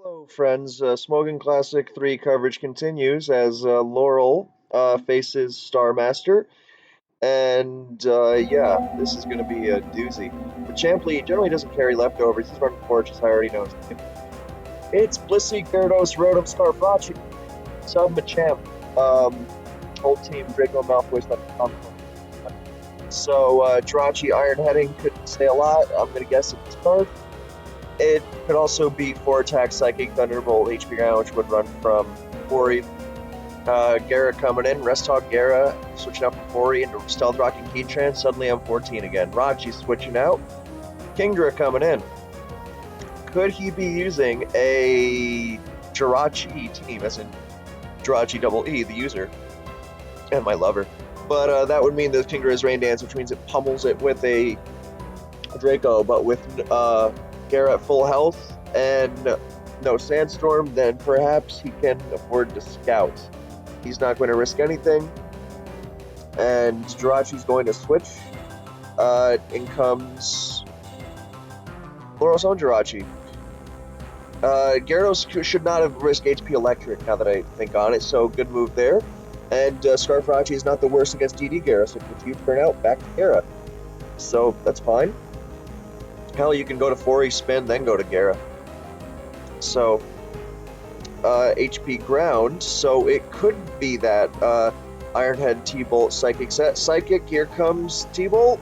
Hello, friends. Smogon Classic 3 coverage continues as Laurel faces Star Master. And yeah, this is going to be a doozy. But Champley generally doesn't carry leftovers. He's running Fortress. I already know his name. It's Blissey, Gyarados, Rotom, Scarfracci, Sub Machamp. Whole team, Draco Malfoy, stuff. So, Jirachi Iron Heading could say a lot. I'm going to guess it's Scarf. It could also be 4-attack Psychic Thunderbolt HP ground, which would run from Ori. Gara coming in, Rest Hog Gara switching out from Ori into Stealth Rock and Keytrans. Suddenly I'm 14 again. Rachi switching out. Kingdra coming in. Could he be using a Jirachi team, as in Jirachi double E, the user, and my lover? But that would mean that Kingdra is Rain Dance, which means it pummels it with a Draco, but with Gara at full health and no Sandstorm, then perhaps he can afford to scout. He's not going to risk anything, and Jirachi's going to switch. In comes Laurel's own Jirachi. Gyarados should not have risked HP Electric, now that I think on it, so good move there. And Scarfracci is not the worst against DD Gara, so if you turn out, back to Gara. So that's fine. Hell, you can go to 4E spin, then go to Gara. So, HP ground, so it could be that Ironhead, T-Bolt, Psychic set. Psychic, here comes T-Bolt.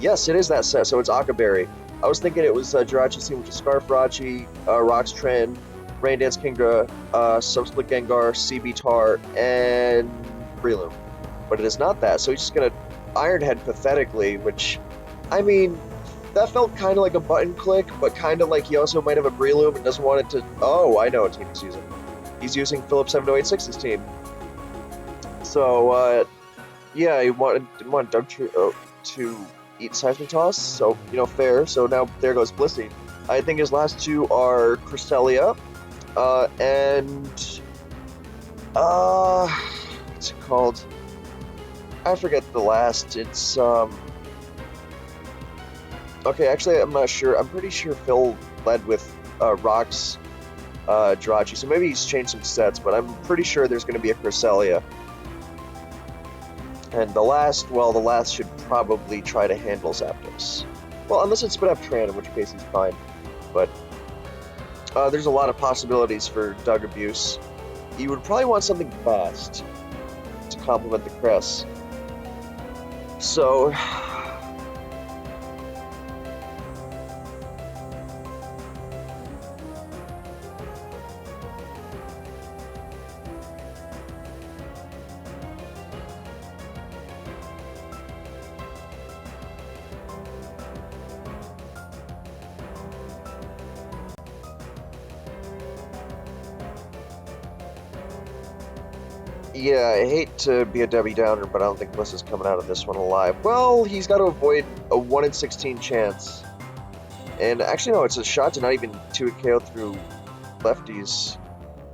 Yes, it is that set, so it's Akaberry. I was thinking it was Jirachi's team, which is Scarfracci, Rock's Trend, Rain Dance Kingdra, Subsplit Gengar, CB Tar, and Breloom. But it is not that, so he's just gonna Ironhead pathetically, which, I mean, that felt kind of like a button click, but kind of like he also might have a Breloom and doesn't want it to... Oh, I know what team he's using. He's using Philip7086's team. So, yeah, he wanted Dugtrio to eat Seismic Toss, so, you know, fair. So now there goes Blissey. I think his last two are Cresselia, and... what's it called? I forget the last. It's, okay, actually, I'm not sure. I'm pretty sure Phil led with Rock's Jirachi, so maybe he's changed some sets, but I'm pretty sure there's going to be a Cresselia. And the last should probably try to handle Zapdos. Well, unless it's spit up Tran, in which case he's fine. But there's a lot of possibilities for Doug Abuse. He would probably want something fast to complement the Cress. So... Yeah, I hate to be a Debbie Downer, but I don't think Bliss is coming out of this one alive. Well, he's got to avoid a 1 in 16 chance. And actually, no, it's a shot to not even 2 KO through lefties.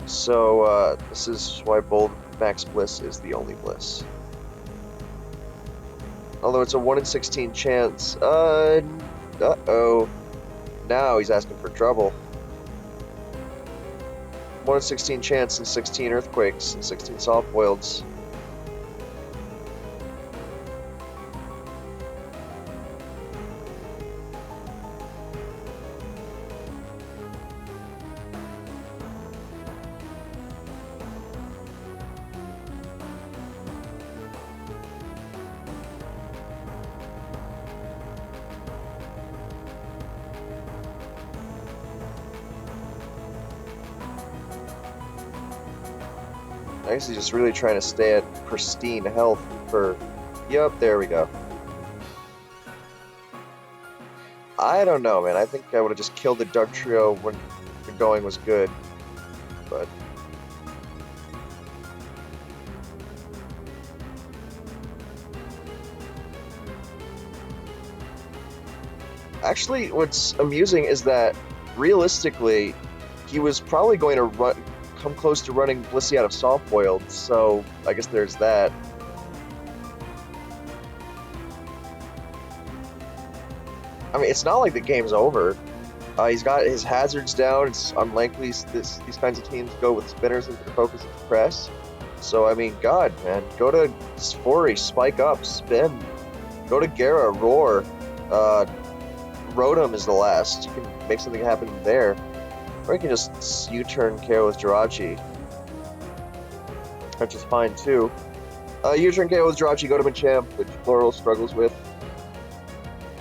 So, this is why Bold Max Bliss is the only Bliss. Although it's a 1 in 16 chance. Uh-oh. Now he's asking for trouble. 1 in 16 chance and 16 earthquakes and 16 soft boileds. I guess he's just really trying to stay at pristine health for... Yup, there we go. I don't know, man. I think I would have just killed the Dugtrio when the going was good. But... Actually, what's amusing is that, realistically, he was probably going to come close to running Blissey out of soft boiled, so I guess there's that. I mean, it's not like the game's over. He's got his hazards down. It's unlikely these kinds of teams go with spinners as their focus is press. So, I mean, God, man. Go to Sporey, spike up, spin. Go to Gera, roar. Rotom is the last. You can make something happen there. Or you can just U-turn KO with Jirachi. Which is fine, too. U-turn KO with Jirachi, go to Machamp, which Laurel struggles with.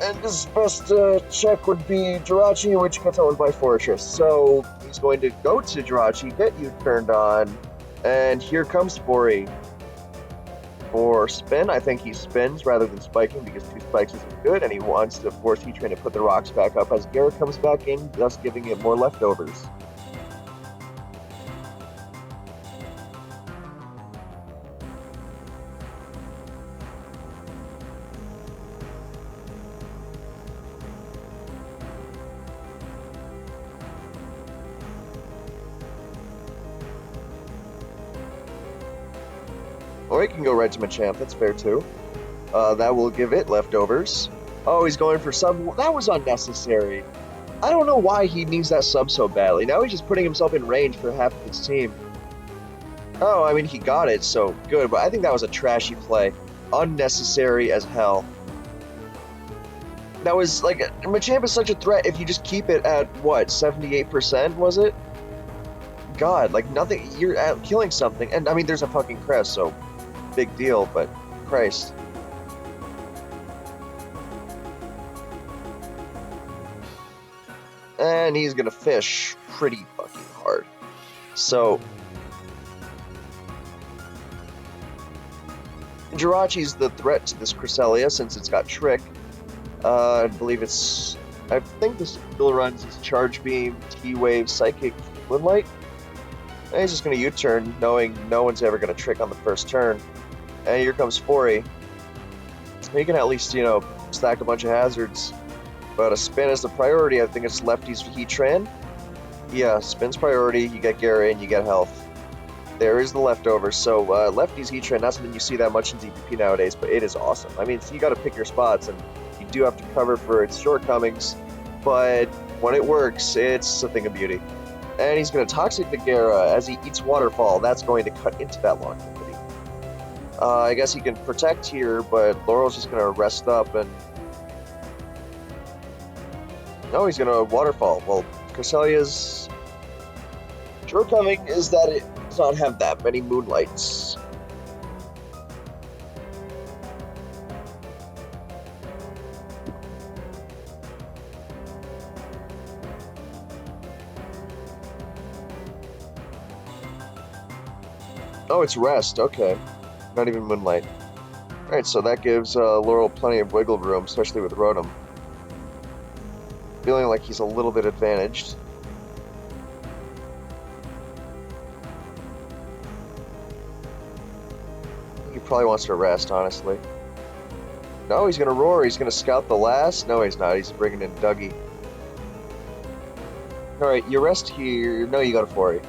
And his best check would be Jirachi, which gets owned by Fortress. So he's going to go to Jirachi, get U-turned on, and here comes Sporey. For spin, I think he spins rather than spiking because 2 spikes isn't good, and he wants to force Heatran to put the rocks back up as Gera comes back in, thus giving it more leftovers. Or he can go right to Machamp, that's fair too. That will give it leftovers. Oh, he's going for sub. That was unnecessary. I don't know why he needs that sub so badly. Now he's just putting himself in range for half of his team. Oh, I mean, he got it, so good, but I think that was a trashy play. Unnecessary as hell. That was, like, Machamp is such a threat if you just keep it at, what, 78%, was it? God, like, nothing, you're killing something, and, I mean, there's a fucking crest, so big deal, but Christ. And he's gonna fish pretty fucking hard. So Jirachi's the threat to this Cresselia since it's got Trick. I believe it's... I think this still runs as Charge Beam, T-Wave, Psychic, Moonlight. And he's just gonna U-turn, knowing no one's ever gonna Trick on the first turn. And here comes Sporey. He can at least, you know, stack a bunch of hazards. But a spin is the priority. I think it's lefties for Heatran. Yeah, spin's priority. You get Gera and you get health. There is the leftovers. So lefties Heatran, not something you see that much in DPP nowadays, but it is awesome. I mean, so you got to pick your spots, and you do have to cover for its shortcomings. But when it works, it's a thing of beauty. And he's going to Toxic the Gera as he eats Waterfall. That's going to cut into that longevity. I guess he can protect here, but Laurel's just going to rest up and... No, he's going to Waterfall. Well, Cresselia's shortcoming is that it does not have that many Moonlights. Oh, it's Rest. Okay. Not even Moonlight. Alright, so that gives Laurel plenty of wiggle room, especially with Rotom. Feeling like he's a little bit advantaged. He probably wants to rest, honestly. No, he's going to roar. He's going to scout the last. No, he's not. He's bringing in Dougie. Alright, you rest here. No, you got a 40.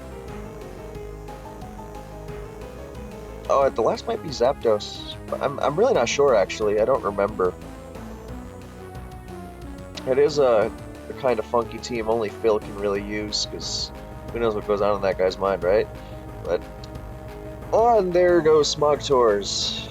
Oh, the last might be Zapdos. I'm really not sure, actually. I don't remember. It is a kind of funky team only Phil can really use, because who knows what goes on in that guy's mind, right? But... Oh, and there goes Smogtours.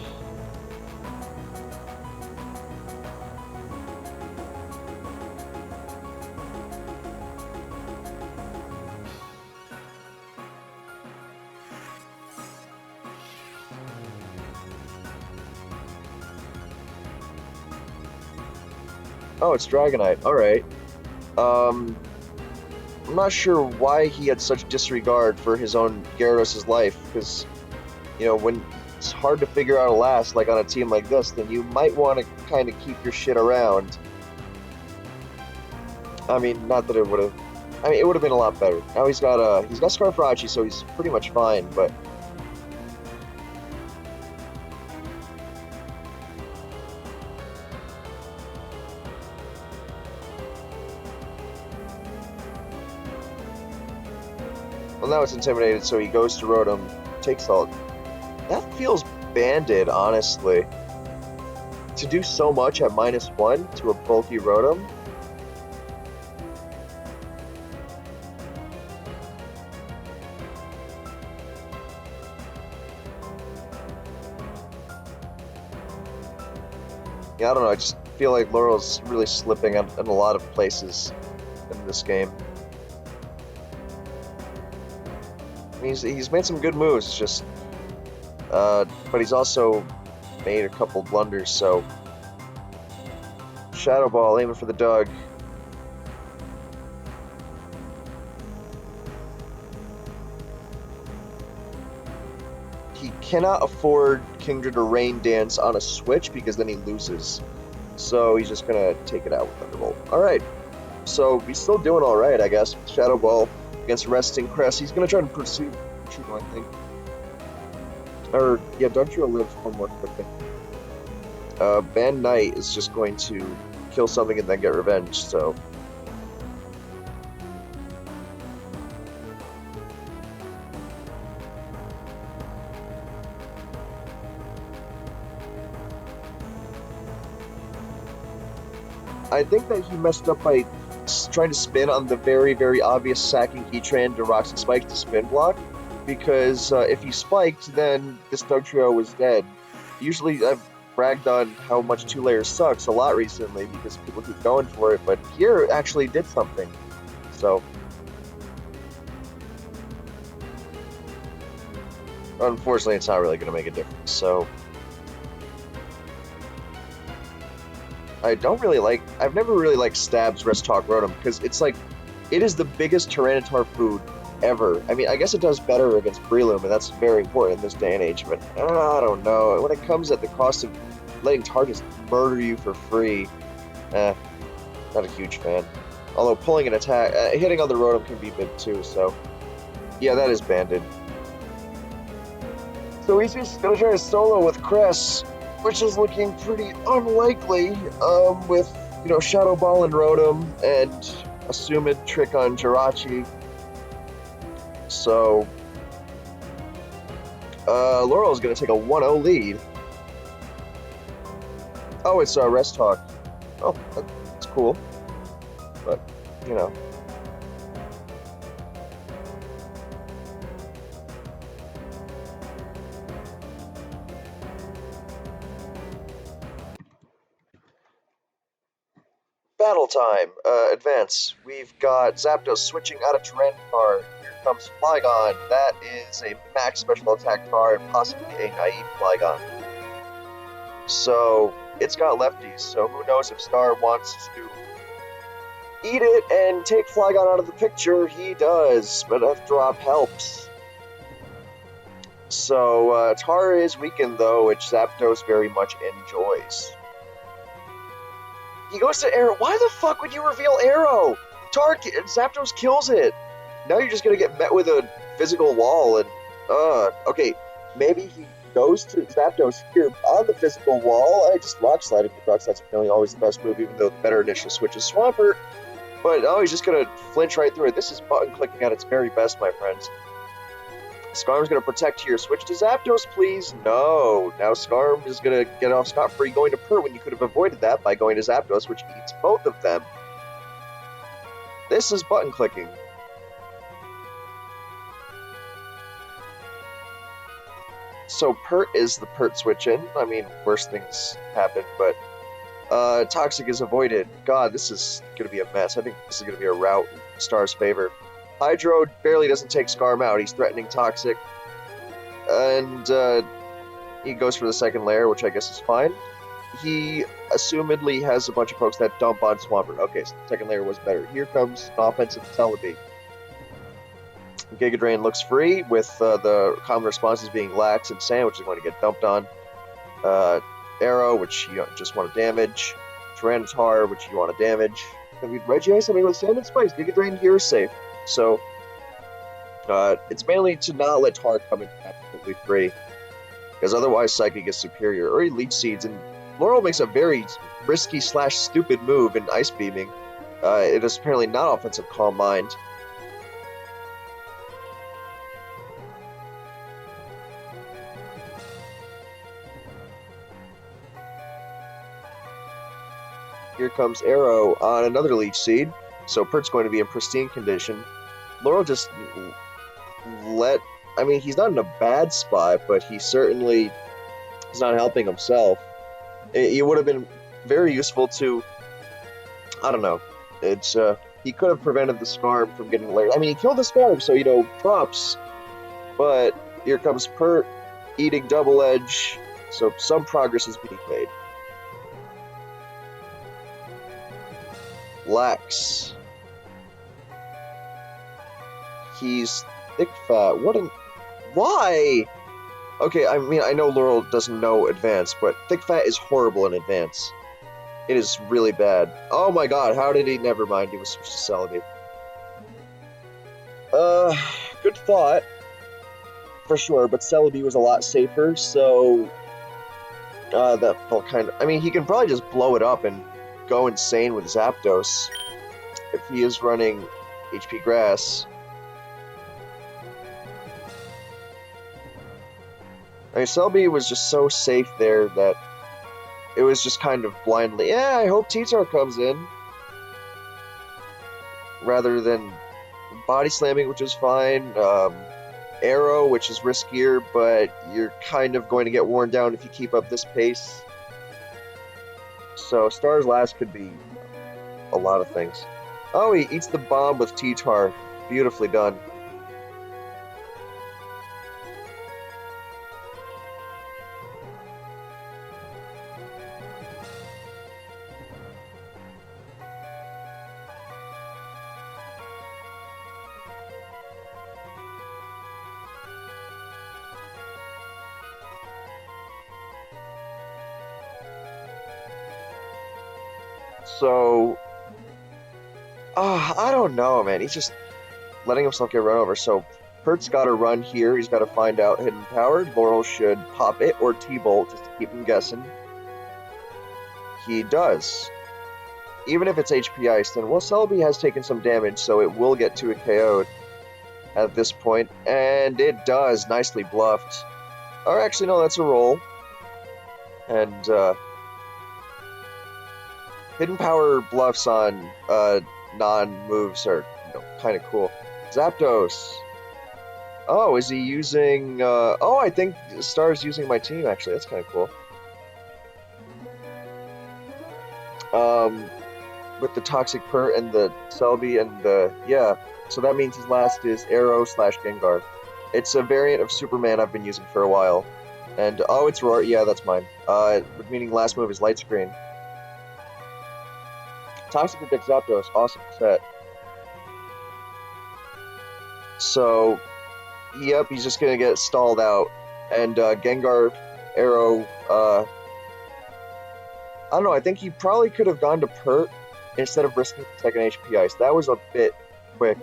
Oh, it's Dragonite. Alright. I'm not sure why he had such disregard for his own Gyarados' life, because, you know, when it's hard to figure out a last, like on a team like this, then you might want to kind of keep your shit around. I mean, not that it would have... I mean, it would have been a lot better. Now he's got Scarfrachi, so he's pretty much fine, but... Well, now it's intimidated, so he goes to Rotom, takes all. That feels banded, honestly. To do so much at -1 to a bulky Rotom. Yeah, I don't know. I just feel like Laurel's really slipping in a lot of places in this game. He's made some good moves, just but he's also made a couple blunders. So Shadow Ball aiming for the Doug. He cannot afford Kingdra to rain dance on a switch because then he loses. So he's just gonna take it out with Thunderbolt. All right. So he's still doing all right, I guess. Shadow Ball against Resting Crest. He's gonna try to pursue Dugtrio, I think. Or yeah, Dugtrio lives one more quickly. Band Knight is just going to kill something and then get revenge. So I think that he messed up by trying to spin on the very, very obvious sacking Heatran to Rocks and Spikes to spin block, because if he spiked, then this Dugtrio was dead. Usually, I've bragged on how much two layers sucks a lot recently because people keep going for it, but here actually did something. So, unfortunately, it's not really going to make a difference. So, I've never really liked Stab's Rest Talk Rotom because it's like, it is the biggest Tyranitar food ever. I mean, I guess it does better against Breloom, and that's very important in this day and age, but I don't know. When it comes at the cost of letting Targus murder you for free, not a huge fan. Although pulling an attack, hitting on the Rotom can be big too, so yeah, that is banded. So he's just gonna try to solo with Cress, which is looking pretty unlikely, with, Shadow Ball and Rotom, and assumed trick on Jirachi. So, Laurel is going to take a 1-0 lead. Oh, it's Rest Talk. Oh, that's cool. But, you know. Battle time. Advance. We've got Zapdos switching out of Tyranitar. Here comes Flygon. That is a max special attack card, possibly a naive Flygon. So, it's got lefties, so who knows if Star wants to eat it and take Flygon out of the picture. He does, but F drop helps. So, Tara is weakened though, which Zapdos very much enjoys. He goes to Arrow. Why the fuck would you reveal Arrow? Zapdos kills it. Now you're just gonna get met with a physical wall and, okay, maybe he goes to Zapdos here on the physical wall. I just Rock Slide. Rock Slide's apparently always the best move, even though the better initial switch is Swampert. But, he's just gonna flinch right through it. This is button clicking at its very best, my friends. Skarm's gonna protect here. Switch to Zapdos, please. No. Now Skarm is gonna get off scot-free going to Pert when you could have avoided that by going to Zapdos, which eats both of them. This is button clicking. So Pert is the Pert switch in. I mean, worse things happen, but Toxic is avoided. God, this is gonna be a mess. I think this is gonna be a rout in Star's favor. Hydro barely doesn't take Skarm out. He's threatening Toxic. And he goes for the second layer, which I guess is fine. He assumedly has a bunch of folks that dump on Swampert. Okay, so the second layer was better. Here comes an offensive Celebi. Giga Drain looks free, with the common responses being Lax and Sand, which is going to get dumped on. Arrow, which you just want to damage. Tyranitar, which you want to damage. Then we'd Regice, with Sand and Spice. Giga Drain here is safe. So, it's mainly to not let Tar come in absolutely free, because otherwise Psychic is superior. Or he Leech Seeds, and Laurel makes a very risky / stupid move in Ice Beaming. It is apparently not offensive Calm Mind. Here comes Arrow on another Leech Seed, so Pert's going to be in pristine condition. Laurel just he's not in a bad spot, but he certainly is not helping himself. He would have been very useful to, I don't know. It's he could have prevented the Scarb from getting layered. I mean, he killed the Scarb, so props. But here comes Pert eating double edge, so some progress is being made. Lax. He's thick fat. What an why? Okay, I mean I know Laurel doesn't know advance, but thick fat is horrible in advance. It is really bad. Oh my god, how did he never mind he was switched to Celebi. Uh good thought, for sure, but Celebi was a lot safer, so that felt kind of I mean he can probably just blow it up and go insane with Zapdos if he is running HP Grass. I mean Celebi was just so safe there that it was just kind of blindly, yeah, I hope T-Tar comes in, rather than body slamming, which is fine. Arrow, which is riskier, but you're kind of going to get worn down if you keep up this pace. So Star's Last could be a lot of things. Oh, he eats the bomb with T-Tar. Beautifully done. So, I don't know, man. He's just letting himself get run over. So, Pert's got to run here. He's got to find out Hidden Power. Laurel should pop it or T-Bolt just to keep him guessing. He does. Even if it's HP Ice, then well, Celebi has taken some damage, so it will get to a KO'd at this point, and it does. Nicely bluffed. Or actually, no, that's a roll. And Hidden Power bluffs on non-moves are kind of cool. Zapdos. Oh, is he using? Oh, I think Star's using my team. Actually, that's kind of cool. With the Toxic Pert and the Celebi and the yeah. So that means his last is Arrow slash Gengar. It's a variant of Superman I've been using for a while. And oh, it's Roar. Yeah, that's mine. Meaning last move is Light Screen. Toxic predicts Zapdos. Awesome set. So, yep, he's just gonna get stalled out. And Gengar, Arrow, I don't know, I think he probably could have gone to Pert instead of risking the second HP Ice. That was a bit quick.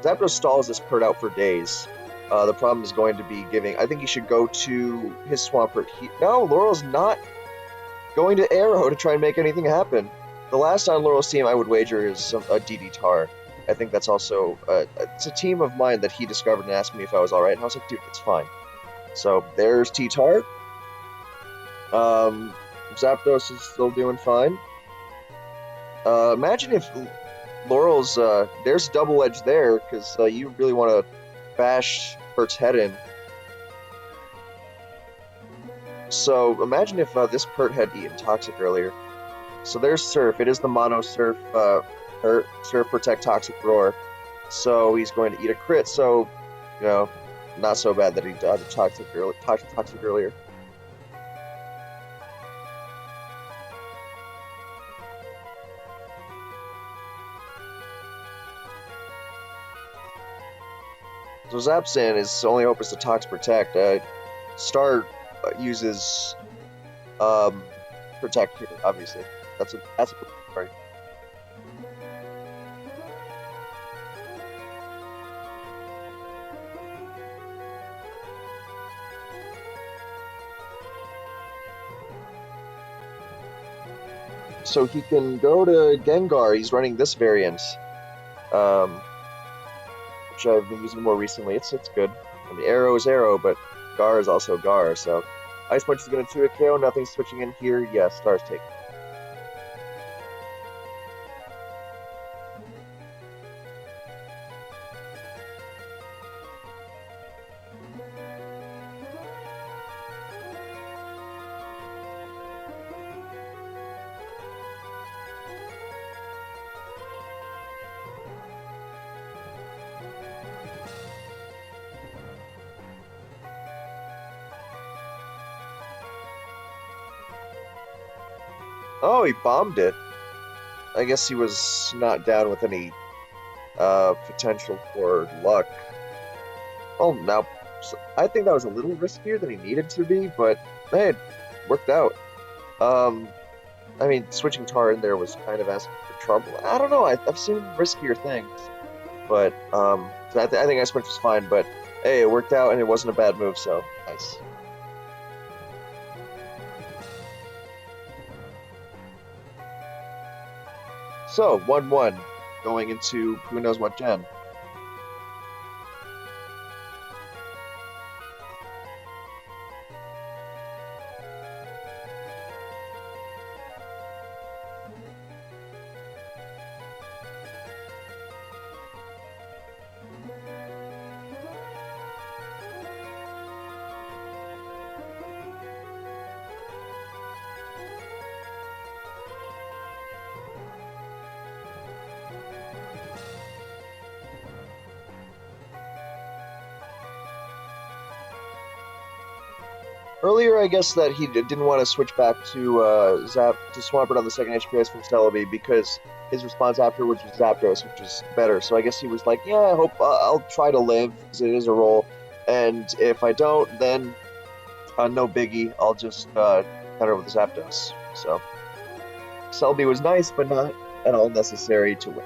Zapdos stalls this Pert out for days. The problem is going to be giving. I think he should go to his Swampert. No, Laurel's not going to Arrow to try and make anything happen. The last on Laurel's team I would wager is a DD Tar. I think that's also it's a team of mine that he discovered and asked me if I was alright, and I was like, dude, it's fine. So there's T-Tar. Zapdos is still doing fine. Imagine if Laurel's there's double edge there because you really want to bash Bert's head in. So imagine if this Pert had eaten Toxic earlier. So there's Surf. It is the Mono Surf Surf Protect Toxic Roar. So he's going to eat a crit. So not so bad that he died of Toxic earlier. So Zapsan, his only hope is to Tox Protect. Star uses Protect here, obviously. That's a good story. So he can go to Gengar. He's running this variant, which I've been using more recently. It's good. I mean, Arrow is Arrow, but Gar is also Gar. So Ice Punch is going to 2 KO. Nothing's switching in here. Yes, Star's taking. Oh, he bombed it. I guess he was not down with any potential for luck. Oh, now I think that was a little riskier than he needed to be, but hey, it worked out. Um, I mean, switching tar in there was kind of asking for trouble. I don't know. I've seen riskier things, but so I think I switch was fine. But hey, it worked out and it wasn't a bad move, so nice. So 1-1 going into who knows what gen. Earlier, I guess that he didn't want to switch back to Zap to Swampert on the second HPS from Celebi because his response afterwards was Zapdos, which is better. So I guess he was like, "Yeah, I hope I'll try to live because it is a roll, and if I don't, then no biggie. I'll just counter with Zapdos." So Celebi was nice, but not at all necessary to win.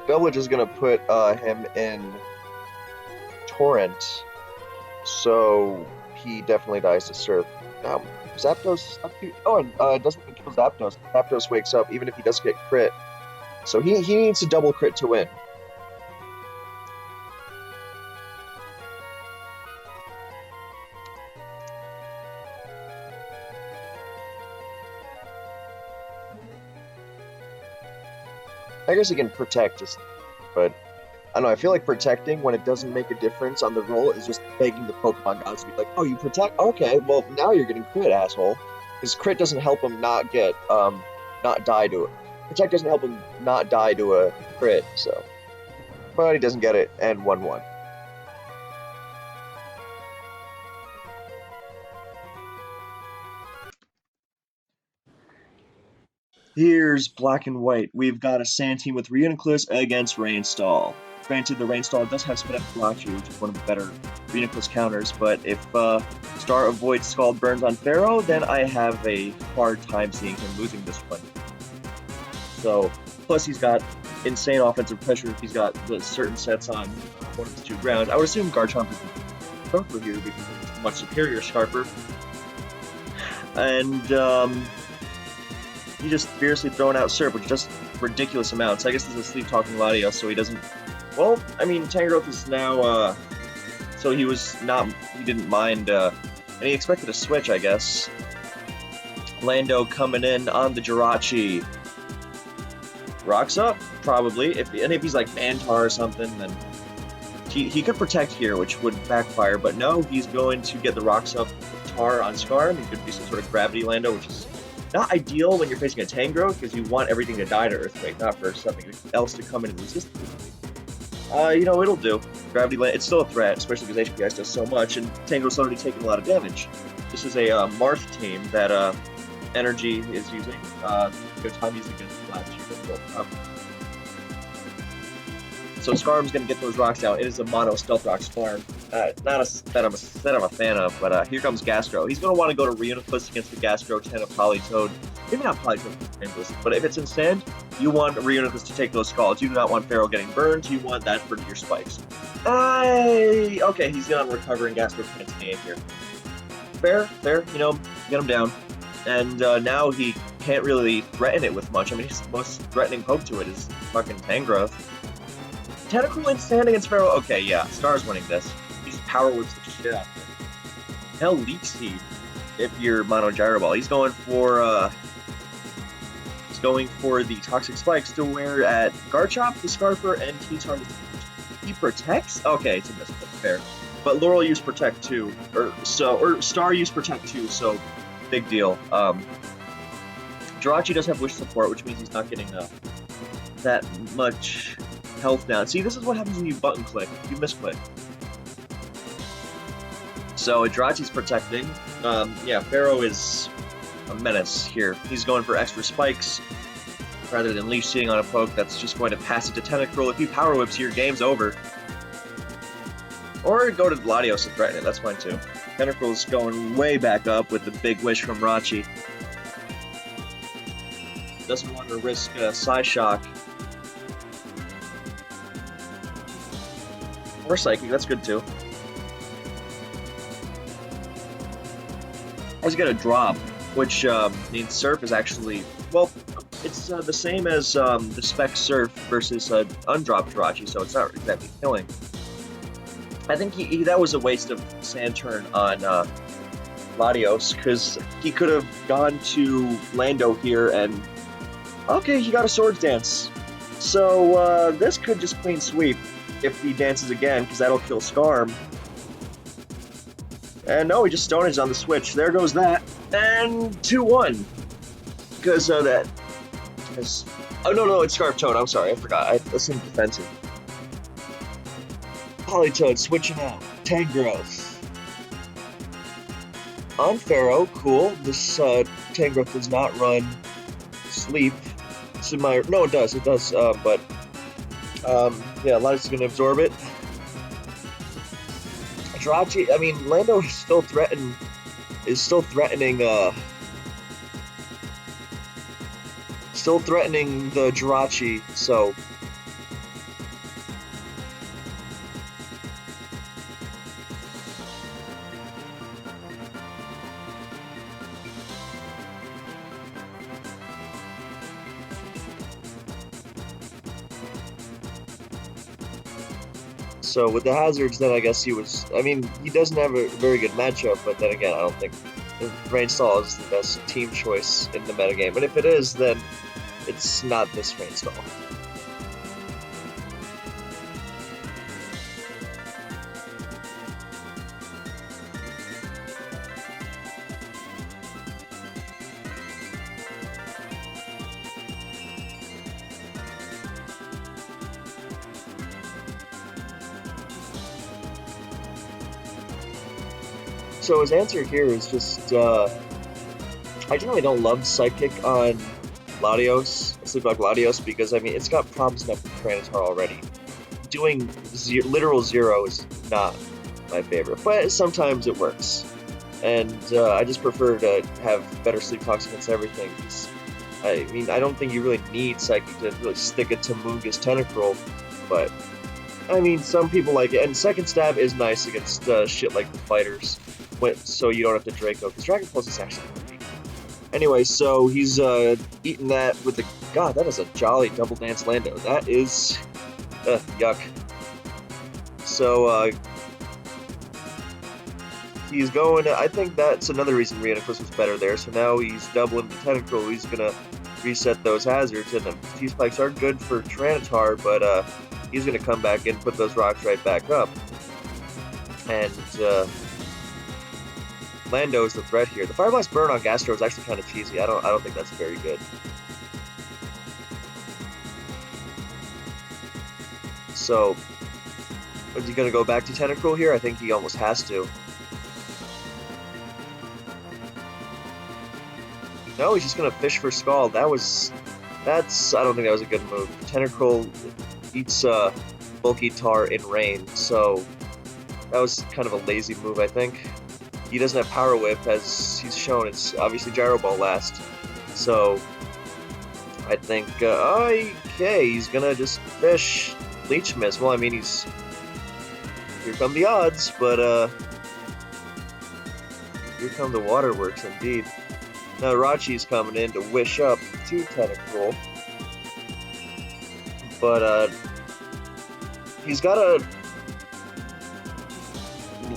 Village is gonna put him in Torrent, so he definitely dies to Surf. Um, Zapdos, oh, and it doesn't even kill Zapdos. Zapdos wakes up even if he does get crit, so he needs a double crit to win. I guess he can protect, just but I don't know. I feel like protecting when it doesn't make a difference on the roll is just begging the Pokemon gods to be like, "Oh, you protect? Okay, well now you're getting crit, asshole." Because crit doesn't help him not get not die to it. Protect doesn't help him not die to a crit, so but he doesn't get it and 1-1. Here's black and white. We've got a sand team with Reuniclus against Rainstall. Granted, the Rainstall does have Spin Flashi, which is one of the better Reuniclus counters, but if Star avoids Scald Burns on Pharaoh, then I have a hard time seeing him losing this one. So, plus he's got insane offensive pressure if he's got the certain sets on one of his two grounds. I would assume Garchomp is sharper here because it's much superior Sharper. And he just fiercely throwing out Surf, which is just ridiculous amounts. I guess this is a sleep talking Latios, so he doesn't. Well, I mean, Tangrowth is now. So he was not. He didn't mind, and he expected a switch, I guess. Lando coming in on the Jirachi. Rocks up, probably. If he's like Mantar or something, then he could protect here, which would backfire. But no, he's going to get the Rocks up Tar on Scarm. He could be some sort of Gravity Lando, which is not ideal when you're facing a Tangrowth because you want everything to die to Earthquake, not for something else to come in and resist it. You know, it'll do. Gravity Land, it's still a threat, especially because HPS does so much, and Tangrowth's already taken a lot of damage. This is a Marth team that Energy is using. Good time using against Flash. So Scarm's going to get those rocks out. It is a mono Stealth Rock Scarm. Not a that I'm a fan of, but here comes Gastro. He's going to want to go to Reuniclus against the Gastro 10 of Politoed. Maybe not Politoed, but if it's in Sand, you want Reuniclus to take those Scalds. You do not want Pharaoh getting burned. You want that for your spikes. Okay, he's going to recover and Gastro can't stay in here. Fair, you know, get him down. And now he can't really threaten it with much. I mean, his most threatening poke to it is fucking Tangrowth. Tentacle in Sand against Pharaoh? Okay, yeah, Star's winning this. He's power whips the shit out of him. Hell, Leech Seed if you're Mono Gyro Ball. He's going for the Toxic Spikes to wear at Garchomp, the Scarfer, and T-Tarn. He protects? Okay, it's a misclick, fair. But Laurel used Protect too, or Star used Protect too, so big deal. Jirachi does have Wish support, which means he's not getting that much health down. See, this is what happens when you button click, you misclick. So Jirachi's protecting. Yeah, Pharaoh is a menace here. He's going for extra spikes rather than Leech Seeding on a poke that's just going to pass it to Tentacruel. If he Power Whips here, game's over. Or go to Latios and threaten it, that's fine too. Tentacruel's going way back up with the big wish from Rachi. Doesn't want to risk Psyshock. Or Psychic, that's good too. He's got a drop, which means Surf is actually, well, it's the same as the Spec Surf versus undropped Jirachi, so it's not exactly killing. I think that was a waste of Sand Turn on Latios, because he could have gone to Lando here and, okay, he got a Swords Dance. So this could just clean sweep if he dances again, because that'll kill Skarm. And no, he just Stone Edge on the switch. There goes that. And 2-1. Because that... Oh, no, it's Scarf Toad. I'm sorry, I forgot. I assumed defensive. Politoed switching out. Tangrowth. On Pharaoh, cool. This Tangrowth does not run Sleep. No, it does, but... yeah, Latios is going to absorb it. Jirachi, I mean, Lando is still threatening the Jirachi, so with the hazards, then I guess he was... I mean, he doesn't have a very good matchup, but then again, I don't think Rainstall is the best team choice in the metagame. And if it is, then it's not this Rainstall. So his answer here is just, I generally don't love Psychic on Latios, Sleepwalk Latios, because, I mean, it's got problems enough with Tranitar already. Doing literal zero is not my favorite, but sometimes it works. And I just prefer to have better Sleep Talks against everything. I mean, I don't think you really need Psychic to really stick it to Munga's Tentacruel, but, I mean, some people like it. And Second Stab is nice against shit like the fighters, so you don't have to Draco, because Dragon Pulse is actually pretty. Anyway, so he's eating that with the... God, that is a jolly Double Dance Lando. That is... yuck. So, he's going to... I think that's another reason Rhianoclus was better there. So now he's doubling the Tentacruel. He's going to reset those hazards, and the T-Spikes are good for Tranitar, but he's going to come back and put those rocks right back up. And, Lando's the threat here. The Fire Blast Burn on Gastro is actually kind of cheesy. I don't think that's very good. So, is he gonna go back to Tentacruel here? I think he almost has to. No, he's just gonna fish for Scald. I don't think that was a good move. Tentacruel eats Bulky Tar in rain, so that was kind of a lazy move, I think. He doesn't have Power Whip, as he's shown. It's obviously Gyro Ball last. So, I think, okay, he's gonna just fish Leech Miss. Well, I mean, here come the odds, but, here come the Waterworks, indeed. Now, Rachi's coming in to wish up to Tentacruel. But, he's got a...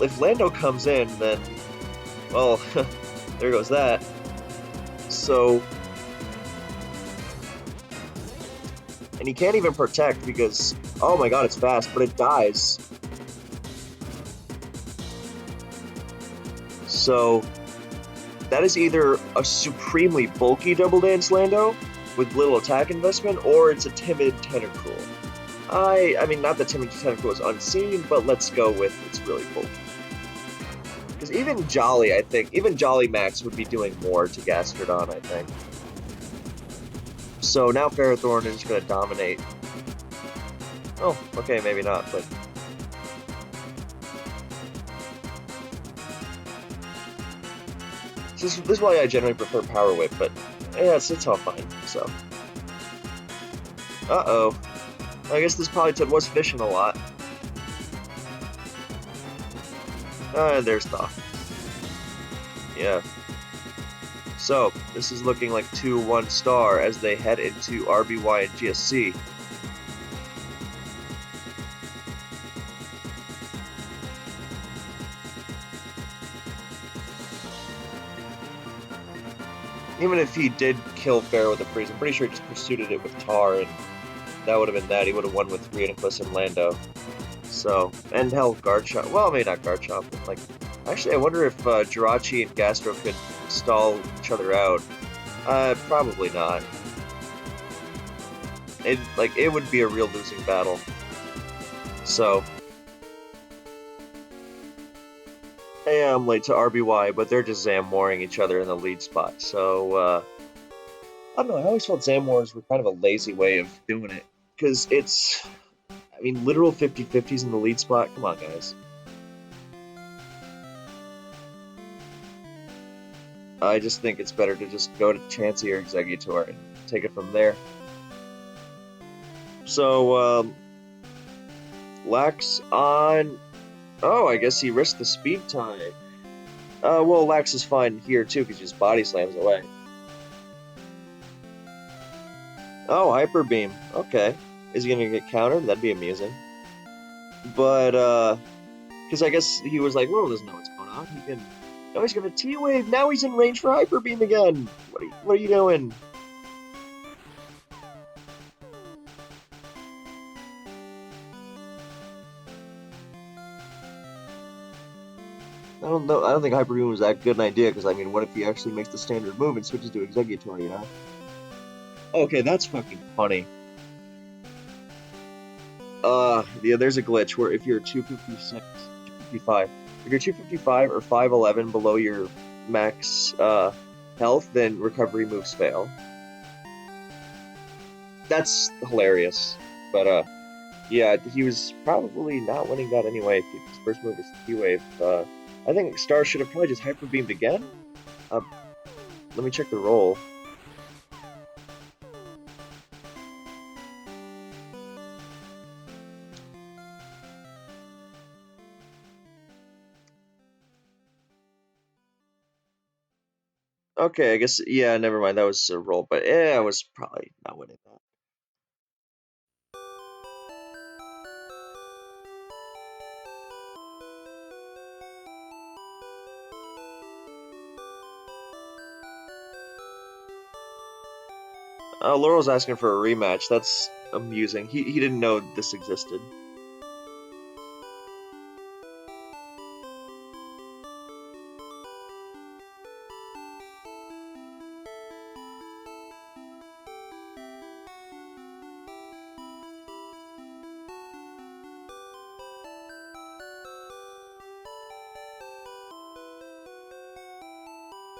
If Lando comes in, then Well, there goes that. So, and he can't even protect because, oh my god, it's fast, but it dies. So, that is either a supremely bulky Double Dance Lando with little attack investment, or it's a timid Tentacruel. I mean, not that timid Tentacruel is unseen, but let's go with it's really bulky. Because even Jolly, I think, even Jolly Max would be doing more to Gastrodon, I think. So now Ferrothorn is going to dominate. Oh, okay, maybe not, but... This is why I generally prefer Power Whip, but yeah, it's all fine, so... Uh-oh. I guess this Politoed was fishing a lot. There's Thaw. Yeah. So, this is looking like 2-1 star as they head into RBY and GSC. Even if he did kill Pharaoh with a freeze, I'm pretty sure he just pursued it with Tar, and that would have been that. He would have won with Rhinophus and Lando. So, and hell, Garchomp. Well, maybe not Garchomp, but like, actually, I wonder if Jirachi and Gastro could stall each other out. Probably not. It would be a real losing battle. So, yeah, I'm late to RBY, but they're just Zamwaring each other in the lead spot. So, I don't know, I always felt Zamwars were kind of a lazy way of doing it. Because it's, I mean, literal 50-50s in the lead spot. Come on, guys. I just think it's better to just go to Chansey or Exeggutor and take it from there. So, Lax on... Oh, I guess he risked the speed tie. Well, Lax is fine here, too, because he just body slams away. Oh, Hyper Beam. Okay. Is he gonna get countered? That'd be amusing. But, because I guess he was like, Laurel doesn't know what's going on. He can... Oh, he's gonna T-Wave! Now he's in range for Hyper Beam again! What are you doing? I don't know. I don't think Hyper Beam was that good an idea, because, I mean, what if he actually makes the standard move and switches to Exeggutor, you know? Okay, that's fucking funny. Yeah, there's a glitch where if you're 256, 255, if you're 255 or 511 below your max, health, then recovery moves fail. That's hilarious. But, yeah, he was probably not winning that anyway if his first move was T-Wave. I think Star should have probably just Hyper Beamed again. Let me check the roll. Okay, I guess, yeah, never mind, that was a roll, but I was probably not winning that. Laurel's asking for a rematch. That's amusing. He didn't know this existed.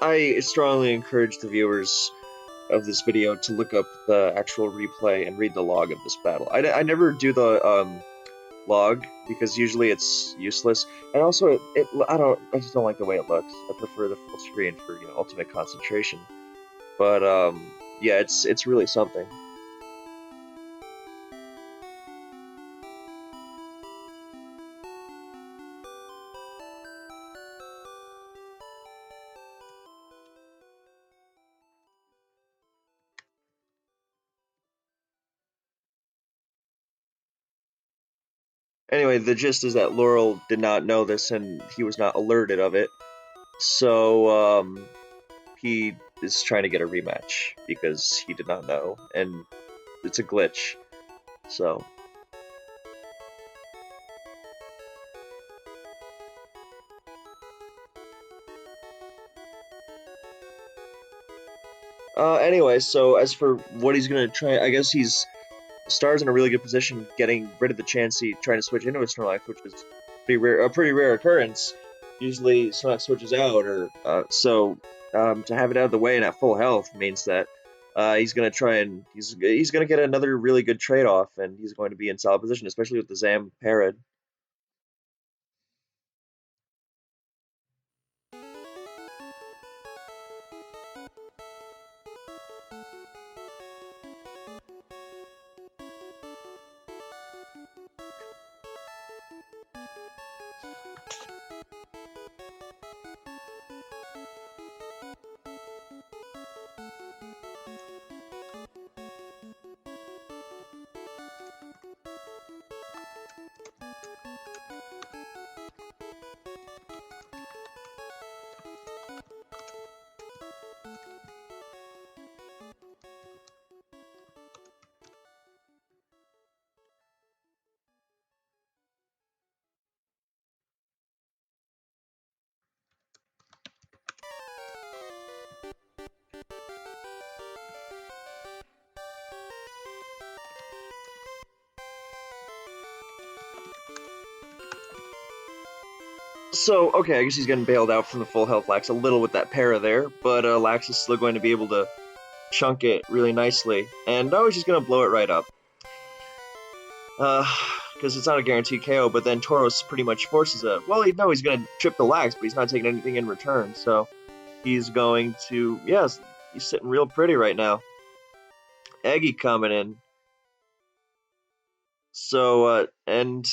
I strongly encourage the viewers of this video to look up the actual replay and read the log of this battle. I never do the log because usually it's useless, and also I just don't like the way it looks. I prefer the full screen for ultimate concentration. But yeah, it's really something. Anyway, the gist is that Laurel did not know this and he was not alerted of it. So he is trying to get a rematch because he did not know, and it's a glitch. So anyway, so as for what he's gonna try, I guess he's Star's in a really good position getting rid of the Chansey, trying to switch into a Snorlax, which is a pretty rare occurrence. Usually Snorlax switches out, or to have it out of the way and at full health means that he's gonna try and he's gonna get another really good trade off, and he's going to be in solid position, especially with the Zam Parrot. So, okay, I guess he's getting bailed out from the full health Lax a little with that para there, but Lax is still going to be able to chunk it really nicely. And he's just going to blow it right up. Because it's not a guaranteed KO, but then Tauros pretty much forces a... Well, no, he's going to trip the Lax, but he's not taking anything in return, so he's going to... Yes, he's sitting real pretty right now. Eggy coming in. So, and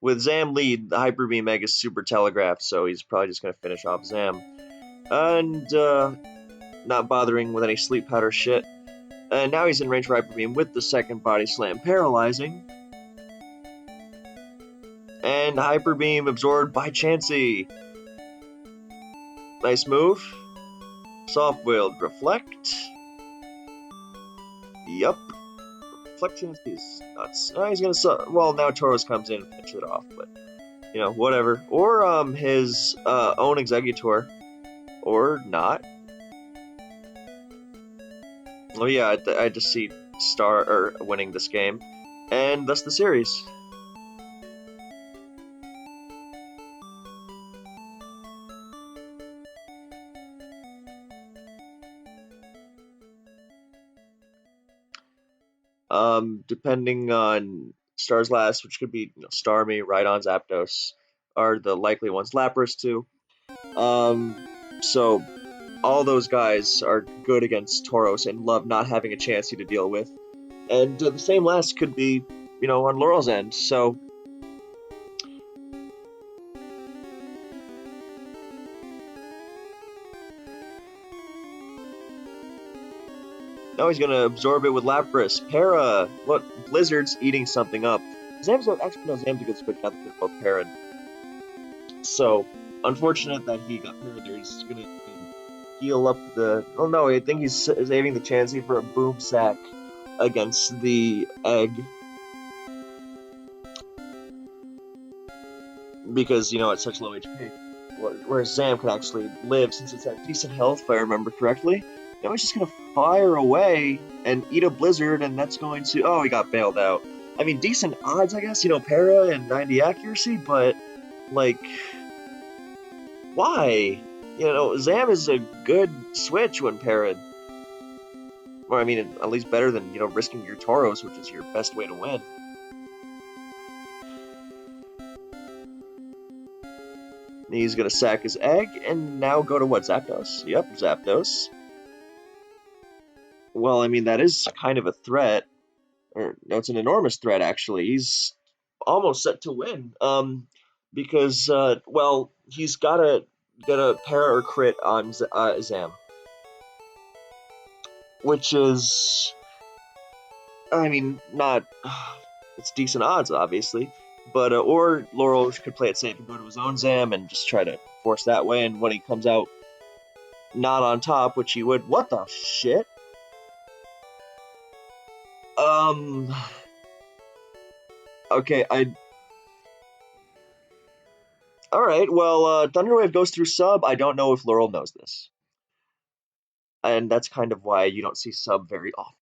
with Zam lead, the Hyper Beam Egg is super telegraphed, so he's probably just going to finish off Zam. And, not bothering with any sleep powder shit. And now he's in range for Hyper Beam with the second Body Slam paralyzing. And Hyper Beam absorbed by Chansey. Nice move. Soft-Boiled Reflect. Yup. Reflect Chansey's nuts. He's gonna... Well, now Tauros comes in and finishes it off, but... You know, whatever. Or, his, own Exeggutor. Or not. Oh yeah, I just see Star winning this game, and thus the series. Depending on Star's last, which could be Starmie, Rhydon, Zapdos, are the likely ones. Lapras too. So all those guys are good against Tauros and love not having a chance to deal with. And the same last could be, on Laurel's end. So now he's gonna absorb it with Lapras. Para! Look, Blizzard's eating something up. Zam's a good switch now that they're both Para. So, unfortunate that he got Para there. He's gonna heal up the... Oh no, I think he's saving the Chansey for a Boom Sack against the Egg. Because, it's such low HP. Whereas Zam can actually live since it's at decent health, if I remember correctly. Now he's just gonna fire away and eat a Blizzard, and that's going to... Oh, he got bailed out. I mean, decent odds, I guess, Para and 90 accuracy, but, like... Why? Zam is a good switch when Para'd. Or, I mean, at least better than, risking your Tauros, which is your best way to win. He's gonna sack his Egg, and now go to what, Zapdos? Yep, Zapdos. Well, I mean, that is kind of a threat. Or, no, it's an enormous threat, actually. He's almost set to win. Because, well, he's gotta get a para or crit on Zam. Which is... I mean, not... It's decent odds, obviously. But or Laurel could play it safe and go to his own Zam and just try to force that way. And when he comes out not on top, which he would, what the shit? Um. Okay, I. All right. Well, Thunderwave goes through sub. I don't know if Laurel knows this, and that's kind of why you don't see sub very often.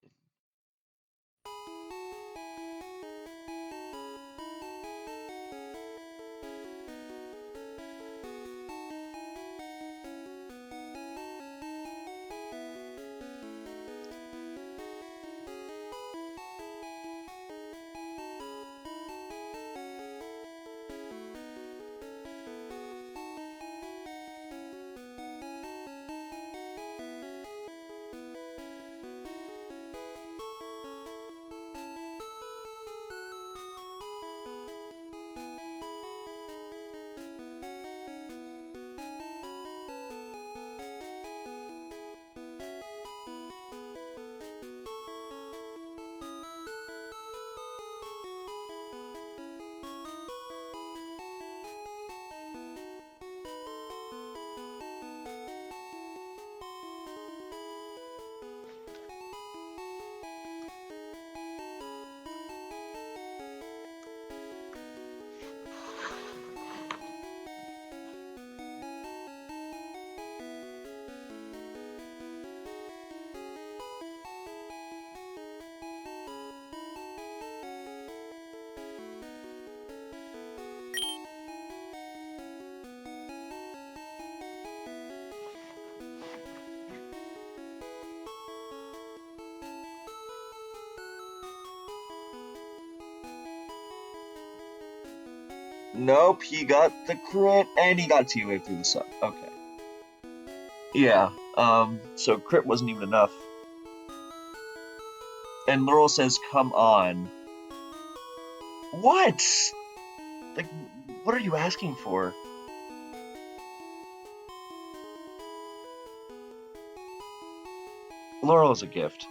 Nope, he got the crit and he got T-Wave through the sub. Okay. Yeah, so crit wasn't even enough. And Laurel says, come on. What? Like, what are you asking for? Laurel is a gift.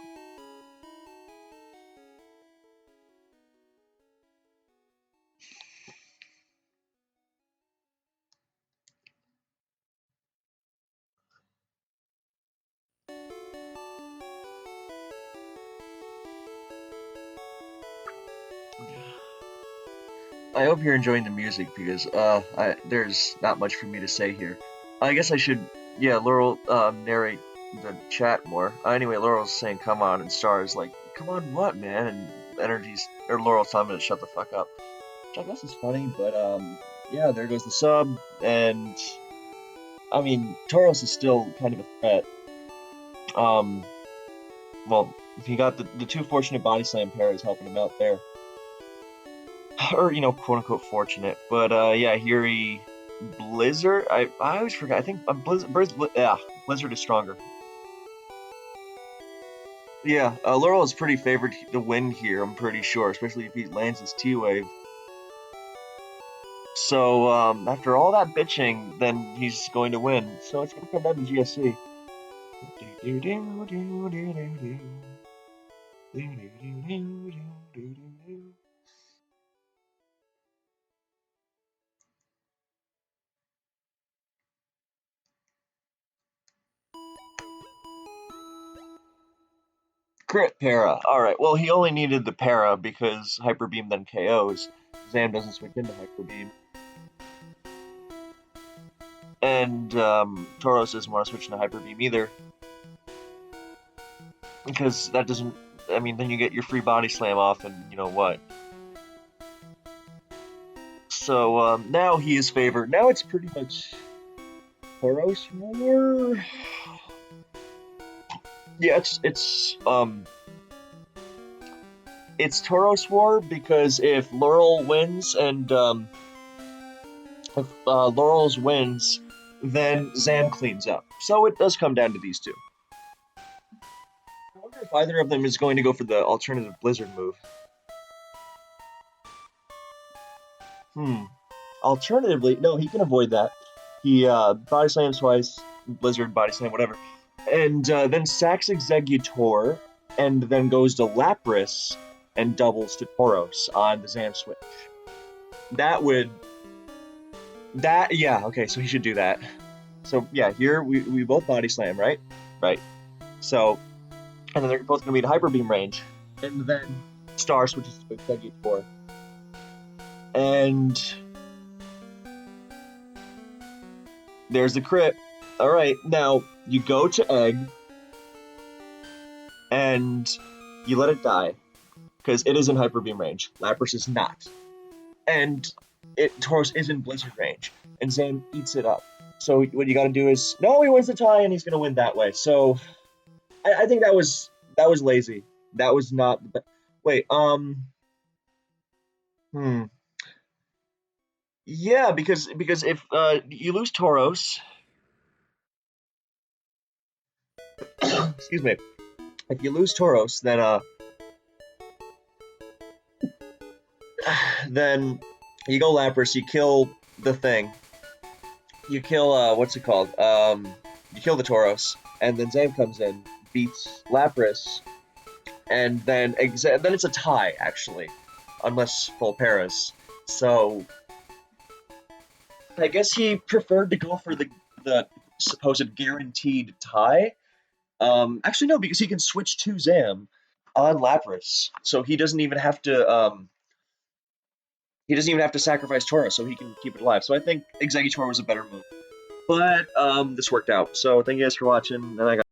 I hope you're enjoying the music because there's not much for me to say here. I guess I should, yeah, Laurel narrate the chat more. Anyway, Laurel's saying "come on" and Star's like, "come on, what, man?" And Energy's or Laurel's telling me to shut the fuck up, which I guess is funny. But yeah, there goes the sub, and I mean, Tauros is still kind of a threat. Um, well, he got the two fortunate body slam pairs helping him out there. Or quote unquote fortunate. But yeah, here he Blizzard. I always forget. I think Blizzard is stronger. Yeah, Laurel is pretty favored to win here. I'm pretty sure, especially if he lands his T wave. So after all that bitching, then he's going to win. So it's going to come down to GSC. Crit para. Alright, well, he only needed the para because Hyper Beam then KOs. Zam doesn't switch into Hyper Beam. And Tauros doesn't want to switch into Hyper Beam either. Because that doesn't. I mean, then you get your free body slam off, and you know what? So now he is favored. Now it's pretty much Tauros War. Yeah, it's Tauros War because if Laurel wins and if Laurel's wins, then Zam cleans up. So it does come down to these two. I wonder if either of them is going to go for the alternative Blizzard move. Alternatively, no, he can avoid that. He body slams twice, Blizzard, body slam, whatever. And then sacks Executor, and then goes to Lapras and doubles to Tauros on the Zam switch. that would that yeah, okay, so he should do that. So yeah, here we both body slam, right? Right. So and then they're both gonna be in hyper beam range. And then Star switches to Exeggutor. And there's the crit. Alright, now you go to Egg and you let it die. Because it is in hyper beam range. Lapras is not. And Tauros is in blizzard range. And Zane eats it up. So what you gotta do is no, he wins the tie and he's gonna win that way. So I think that was lazy. That was not the wait, hmm. Yeah, because if you lose Tauros, excuse me, if you lose Tauros, then you go Lapras, you kill the thing, you kill what's it called? You kill the Tauros, and then Zame comes in, beats Lapras, and then it's a tie actually, unless full paras. So I guess he preferred to go for the supposed guaranteed tie. Actually no, because he can switch to Zam on Lapras, so he doesn't even have to sacrifice Tora, so he can keep it alive. So I think Exeggutor was a better move. But this worked out. So thank you guys for watching, and I got